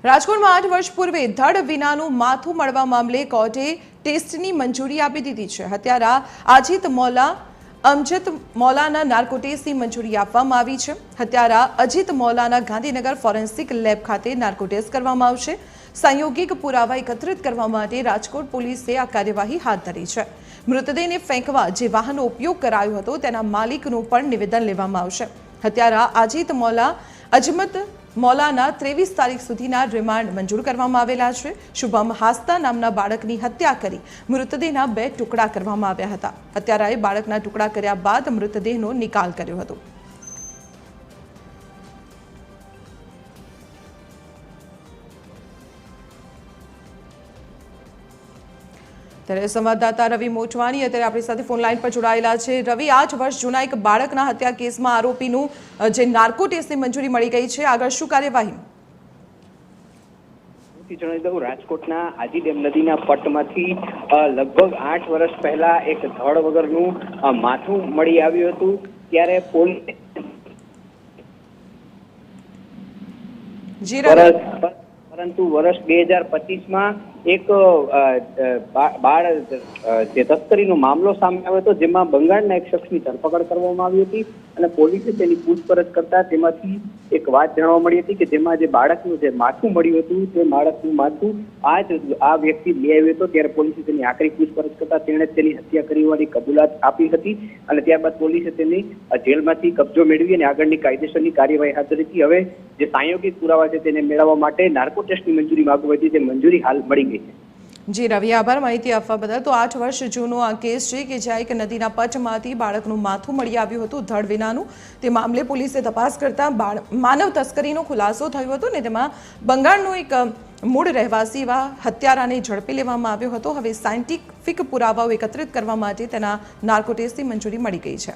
રાજકોટમાં 8 વર્ષ પૂર્વે ધડ વિનાનું માથું મળવા મામલે કોર્ટે ટેસ્ટની મંજૂરી આપી દીધી છે। હત્યારા અજીત મૌલા અમજદ મૌલાના નાર્કો ટેસ્ટની મંજૂરી આપવામાં આવી છે। હત્યારા અજીત મૌલાના ગાંધીનગર ફોરેન્સિક લેબ ખાતે નાર્કો ટેસ્ટ કરવામાં આવશે। સંયોગિક પુરાવા એકત્રિત કરવા માટે રાજકોટ પોલીસે આ કાર્યવાહી હાથ ધરી છે। મૃતદેહને ફેંકવા જે વાહનનો ઉપયોગ કરાયો હતો તેના માલિકનું પણ નિવેદન લેવામાં આવશે। હત્યારા અજીત મૌલા અજમત મૌલાના 23 તારીખ સુધીના રિમાન્ડ મંજૂર કરવામાં આવેલા છે। શુભમ હાસ્તા નામના બાળકની હત્યા કરી મૃતદેહના 2 ટુકડા કરવામાં આવ્યા હતા। હત્યારાએ બાળકના ટુકડા કર્યા બાદ મૃતદેહનો નિકાલ કર્યો હતો। ત્યારે સંવાદદાતા રવિ મોચવાની અત્યારે આપણી સાથે ફોન લાઈન પર જોડાયેલા છે। રવિ, 8 વર્ષ જૂના એક બાળકના હત્યા કેસમાં આરોપીનું જે નાર્કો ટેસ્ટની મંજૂરી મળી ગઈ છે, આગળ શું કાર્યવાહી? જણાવી દઉં, રાજકોટના આજી ડેમ નદીના પટમાંથી લગભગ 8 વર્ષ પહેલા એક ધડ વગરનું માથું મળી આવ્યું હતું। ત્યારે પરંતુ વર્ષ 2025માં એક બાળ જે તસ્કરીનો મામલો સામે આવ્યો હતો, જેમાં બંગાળના એક શખ્સની ધરપકડ કરવામાં આવી હતી અને પોલીસે તેની પૂછપરછ કરતા તેમાંથી એક વાત જાણવા મળી હતી કે જેમાં જે બાળકનું જે માથું મળ્યું હતું તે બાળકનું માથું આ વ્યક્તિ લઈ આવ્યો હતો। ત્યારે પોલીસે તેની આકરી પૂછપરછ કરતા તેણે તેની હત્યા કરી હોવાની કબૂલાત આપી હતી અને ત્યારબાદ પોલીસે તેની જેલમાંથી કબજો મેળવી અને આગળની કાયદેસરની કાર્યવાહી હાથ ધરી હતી। હવે જે સાંયોગિક પુરાવા છે તેને મેળવવા માટે નાર્કો ટેસ્ટની મંજૂરી માંગવી હતી, તે મંજૂરી હાલ મળી ગઈ છે। જી રવિ, આભાર માહિતી આપવા બદલ। તો 8 વર્ષ જૂનો આ કેસ છે કે જ્યાં એક નદીના પટમાંથી બાળકનું માથું મળી આવ્યું હતું ધડ વિનાનું। તે મામલે પોલીસે તપાસ કરતા માનવ તસ્કરીનો ખુલાસો થયો હતો ને તેમાં બંગાળનો એક મૂળ રહેવાસી એવા હત્યારાને ઝડપી લેવામાં આવ્યો હતો। હવે સાયન્ટિફિક પુરાવાઓ એકત્રિત કરવા માટે તેના નાર્કો ટેસ્ટની મંજૂરી મળી ગઈ છે।